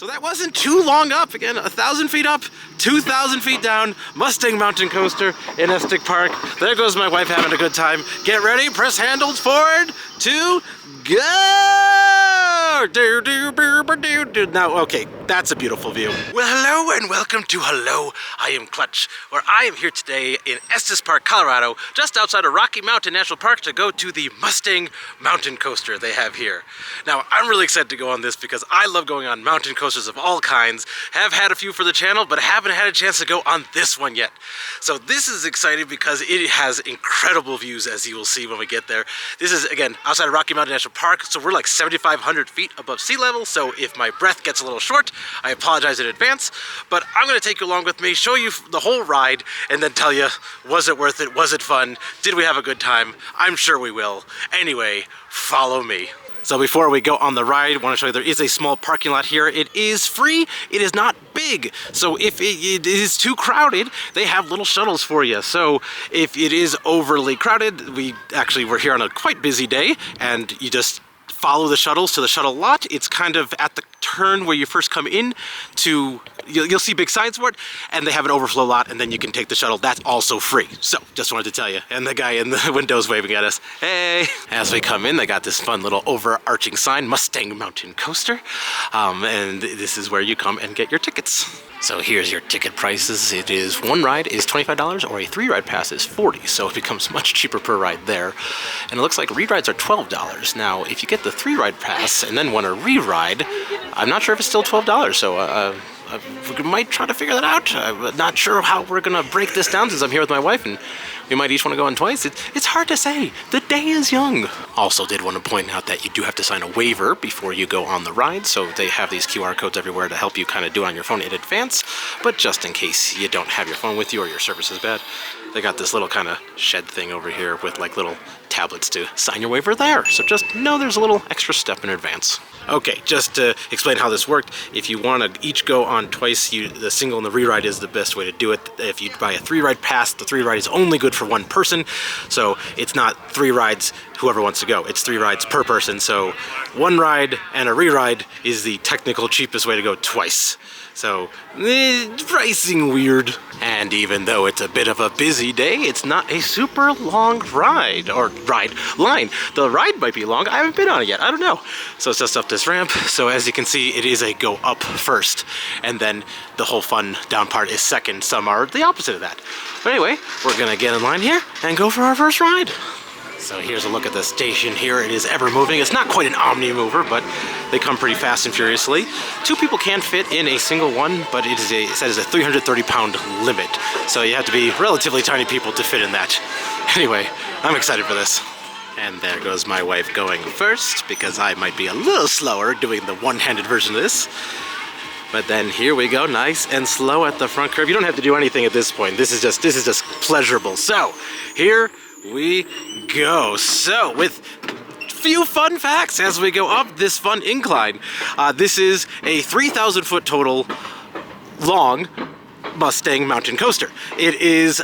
So that wasn't too long up. Again, 1,000 feet up, 2,000 feet down, Mustang Mountain Coaster in Estes Park. There goes my wife having a good time. Get ready, press handles forward to go! Now, okay, that's a beautiful view. Well, hello and welcome to Hello, I Am Clutch, where I am here today in Estes Park, Colorado, just outside of Rocky Mountain National Park to go to the Mustang Mountain Coaster they have here. Now, I'm really excited to go on this because I love going on mountain coasters of all kinds, have had a few for the channel, but haven't had a chance to go on this one yet. So this is exciting because it has incredible views, as you will see when we get there. This is, again, outside of Rocky Mountain National Park, so we're like 7,500 feet above sea level, so if my breath gets a little short, I apologize in advance, but I'm going to take you along with me, show you the whole ride, and then tell you, was it worth it, was it fun, did we have a good time? I'm sure we will. Anyway, follow me. So before we go on the ride, I want to show you there is a small parking lot here. It is free, it is not big. So if it is too crowded, they have little shuttles for you. So if it is overly crowded, we're here on a quite busy day, and you just follow the shuttles to the shuttle lot. It's kind of at the turn where you first come in to, you'll see big signs for it, and they have an overflow lot, and then you can take the shuttle. That's also free. So just wanted to tell you. And the guy in the window's waving at us. Hey! As we come in, they got this fun little overarching sign, Mustang Mountain Coaster. And this is where you come and get your tickets. So here's your ticket prices. It is one ride is $25 or a 3-ride pass is $40. So it becomes much cheaper per ride there. And it looks like re-rides are $12. Now, if you get the 3-ride pass and then want to re-ride, I'm not sure if it's still $12. So we might try to figure that out. I'm not sure how we're gonna break this down since I'm here with my wife, and we might each want to go on twice. It's hard to say. The day is young. Also did want to point out that you do have to sign a waiver before you go on the ride, so they have these QR codes everywhere to help you kind of do it on your phone in advance, but just in case you don't have your phone with you or your service is bad, they got this little kind of shed thing over here with like little tablets to sign your waiver there. So just know there's a little extra step in advance. Okay, just to explain how this worked, if you want to each go on twice, the single and the re-ride is the best way to do it. If you buy a 3-ride pass, the 3-ride is only good for one person, so it's not 3 rides whoever wants to go. It's 3 rides per person, so 1 ride and a re-ride is the technical cheapest way to go twice. So, pricing weird. And even though it's a bit of a busy day, it's not a super long ride, or ride line. The ride might be long, I haven't been on it yet, I don't know. So it's just up this ramp, so as you can see, it is a go up first, and then the whole fun down part is second. Some are the opposite of that. But anyway, we're gonna get in line here and go for our first ride. So here's a look at the station here. It is ever moving. It's not quite an omni mover, but they come pretty fast and furiously. 2 people can fit in a single one, but it says a 330-pound limit. So you have to be relatively tiny people to fit in that. Anyway, I'm excited for this. And there goes my wife going first, because I might be a little slower doing the one-handed version of this. But then here we go, nice and slow at the front curve. You don't have to do anything at this point. This is just pleasurable. So here we go. So with few fun facts as we go up this fun incline. This is a 3,000 foot total long Mustang Mountain Coaster. It is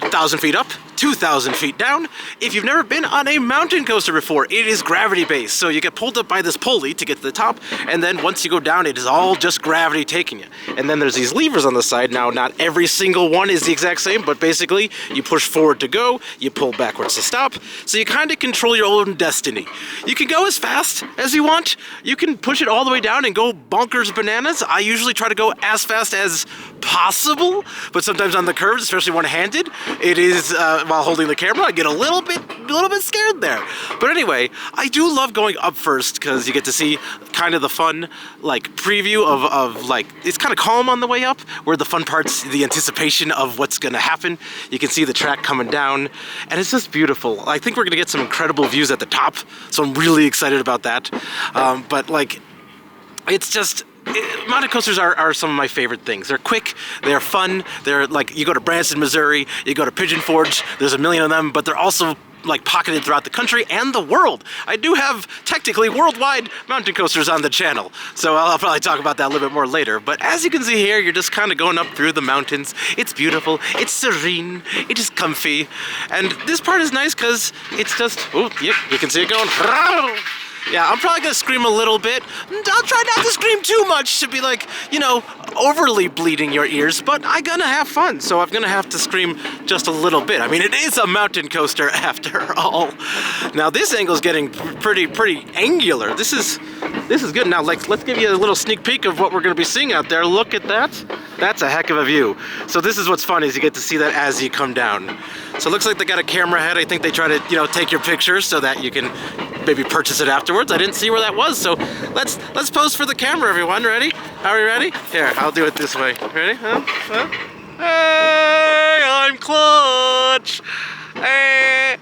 1,000 feet up, 2,000 feet down. If you've never been on a mountain coaster before, it is gravity based. So you get pulled up by this pulley to get to the top, and then once you go down, it is all just gravity taking you. And then there's these levers on the side. Now, not every single one is the exact same, but basically you push forward to go, you pull backwards to stop. So you kind of control your own destiny. You can go as fast as you want. You can push it all the way down and go bonkers bananas. I usually try to go as fast as possible, but sometimes on the curves, especially one-handed, it is while holding the camera, I get a little bit scared there. But anyway, I do love going up first because you get to see kind of the fun like preview of like, it's kind of calm on the way up, where the fun part's the anticipation of what's gonna happen. You can see the track coming down, and it's just beautiful. I think we're gonna get some incredible views at the top, so I'm really excited about that. But like, it's just, mountain coasters are some of my favorite things. They're quick, they're fun, they're like, you go to Branson, Missouri, you go to Pigeon Forge, there's a million of them, but they're also like pocketed throughout the country and the world. I do have technically worldwide mountain coasters on the channel, so I'll probably talk about that a little bit more later. But as you can see here, you're just kind of going up through the mountains. It's beautiful, it's serene, it is comfy, and this part is nice because it's just, oh, yep, you can see it going. Yeah, I'm probably gonna scream a little bit. I'll try not to scream too much to be like, you know, overly bleeding your ears, but I'm gonna have fun, so I'm gonna have to scream just a little bit. I mean, it is a mountain coaster after all. Now this angle's getting pretty angular. This is good. Now, like, let's give you a little sneak peek of what we're gonna be seeing out there. Look at that. That's a heck of a view. So this is what's fun, is you get to see that as you come down. So it looks like they got a camera head. I think they try to, you know, take your pictures so that you can maybe purchase it afterwards. I didn't see where that was, so let's pose for the camera, everyone. Ready? Are we ready? Here, I'll do it this way. Ready? Huh? Hey, I'm Clutch. Hey,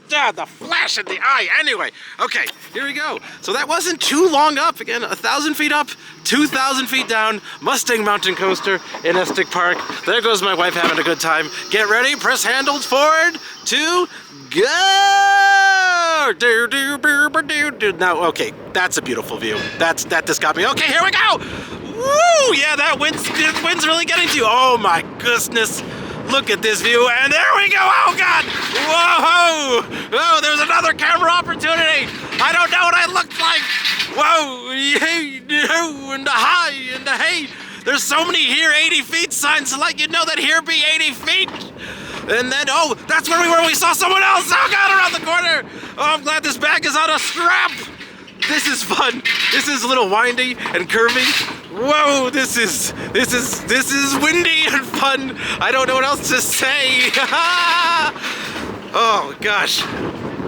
God, the flash in the eye. Anyway, okay, here we go. So that wasn't too long up. Again, 1,000 feet up, 2,000 feet down, Mustang Mountain Coaster in Estes Park. There goes my wife having a good time. Get ready, press handles forward to go. Now, okay, that's a beautiful view. That just got me. Okay, here we go. Woo! Yeah, that wind's really getting to you. Oh my goodness. Look at this view, and there we go. Oh God! Whoa! Oh, there's another camera opportunity. I don't know what I looked like. Whoa! Hey, and the hi, and the hey. There's so many here 80 feet signs to let you know that here be 80 feet. And then, oh, that's where we were. We saw someone else. Oh God, around the corner. Oh, I'm glad this bag is on a strap. This is fun. This is a little windy and curvy. Whoa, this is windy and fun. I don't know what else to say. Oh gosh,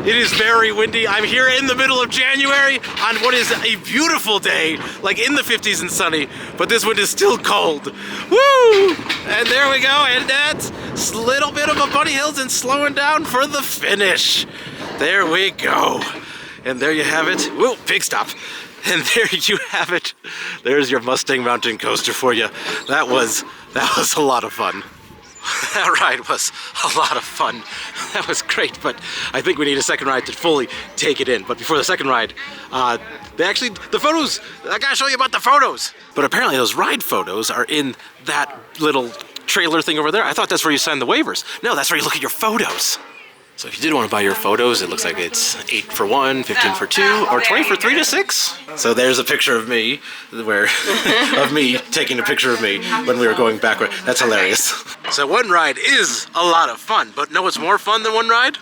it is very windy. I'm here in the middle of January on what is a beautiful day, like in the 50s and sunny, but this wind is still cold. Woo! And there we go, and that's a little bit of a bunny hills and slowing down for the finish. There we go. And there you have it. Whoa, big stop. And there you have it. There's your Mustang Mountain Coaster for you. That was a lot of fun. That ride was a lot of fun. That was great, but I think we need a second ride to fully take it in. But before the second ride, the photos, I gotta show you about the photos. But apparently those ride photos are in that little trailer thing over there. I thought that's where you sign the waivers. No, that's where you look at your photos. So if you did want to buy your photos, it looks like it's 8 for 1, 15 for 2, or 20 for 3 to 6. So there's a picture of me, of me taking a picture of me when we were going backward. That's hilarious. So one ride is a lot of fun, but know what's more fun than one ride?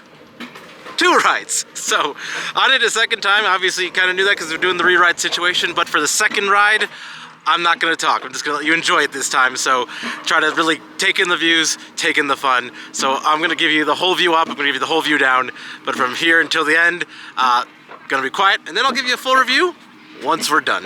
2 rides. So on it a second time, obviously you kind of knew that because they're doing the re-ride situation, but for the second ride, I'm not gonna talk. I'm just gonna let you enjoy it this time. So try to really take in the views, take in the fun. So I'm gonna give you the whole view up, I'm gonna give you the whole view down, but from here until the end, gonna be quiet, and then I'll give you a full review once we're done.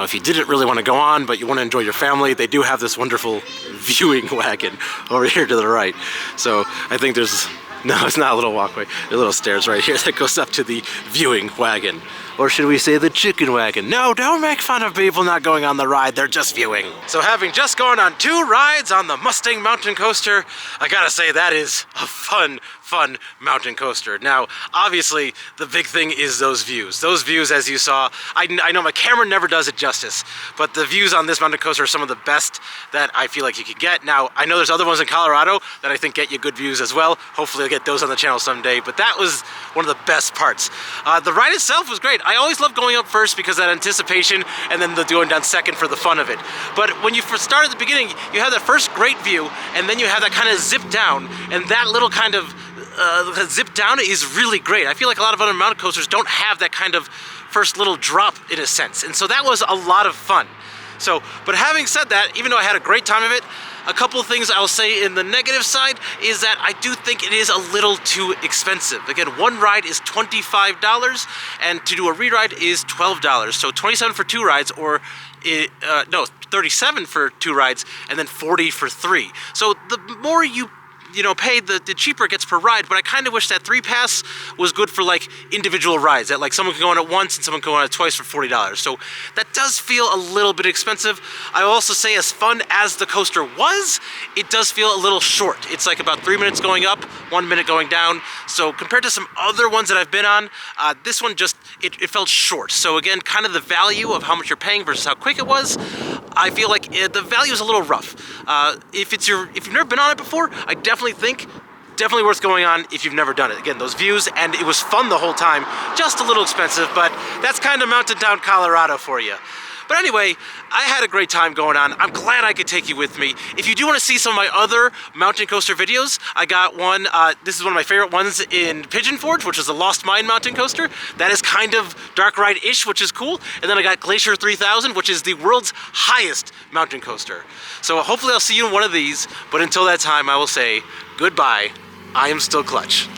Now, if you didn't really want to go on, but you want to enjoy your family, they do have this wonderful viewing wagon over here to the right. So I think there's, no, it's not a little walkway, there are little stairs right here that goes up to the viewing wagon. Or should we say the chicken wagon? No, don't make fun of people not going on the ride, they're just viewing. So having just gone on 2 rides on the Mustang Mountain Coaster, I gotta say that is a fun mountain coaster. Now, obviously, the big thing is those views. Those views, as you saw, I know my camera never does it justice, but the views on this mountain coaster are some of the best that I feel like you could get. Now, I know there's other ones in Colorado that I think get you good views as well. Hopefully I'll get those on the channel someday, but that was one of the best parts. The ride itself was great. I always love going up first because of that anticipation, and then the going down second for the fun of it. But when you first start at the beginning, you have that first great view, and then you have that kind of zip down, and that little kind of zip down is really great. I feel like a lot of other mountain coasters don't have that kind of first little drop in a sense, and so that was a lot of fun. So, but having said that, even though I had a great time of it, a couple of things I'll say in the negative side is that I do think it is a little too expensive. Again, one ride is $25, and to do a re-ride is $12. So $27 for 2 rides, or no, $37 for 2 rides, and then $40 for 3. So the more you pay, the cheaper it gets per ride, but I kind of wish that 3 pass was good for like individual rides, that like someone can go on it once and someone can go on it twice for $40. So that does feel a little bit expensive. I will also say, as fun as the coaster was, it does feel a little short. It's like about 3 minutes going up, 1 minute going down. So compared to some other ones that I've been on, this one just, it felt short. So again, kind of the value of how much you're paying versus how quick it was, I feel like the value is a little rough. If you've never been on it before, I definitely think definitely worth going on if you've never done it. Again, those views, and it was fun the whole time, just a little expensive, but that's kind of Mountain Town, Colorado for you. But anyway, I had a great time going on. I'm glad I could take you with me. If you do want to see some of my other mountain coaster videos, I got one, this is one of my favorite ones in Pigeon Forge, which is the Lost Mine mountain coaster. That is kind of dark ride-ish, which is cool. And then I got Glacier 3000, which is the world's highest mountain coaster. So hopefully I'll see you in one of these, but until that time, I will say goodbye. I am still Clutch.